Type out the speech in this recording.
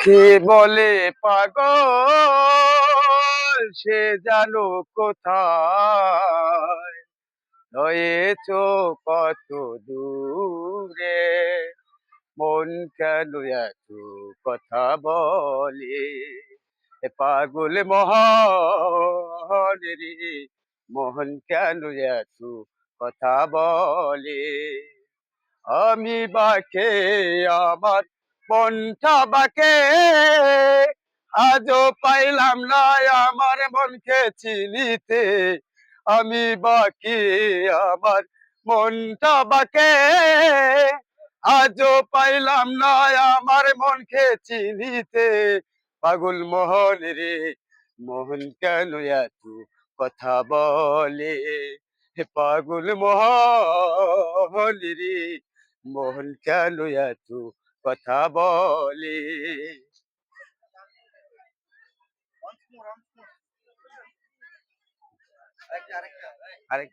কে বলে পাগল সে জানো কোথায় রয়েছ কত দূরে মন কেন এত কথা বলে এ পাগল মহন রে মোহন কেন এত কথা বলে আমি বাকে আমার মনটা বাকে আজও পাইলাম না আমার মনকে চিনিতে আমি বাকি আমার মনটা বাকে আজও পাইলাম না আমার মনকে চিনিতে পাগল মোহন রে মোহন কেন এত কথা বলে হে পাগল মোহন রে মোহন কেন এত কথা বলে আরেক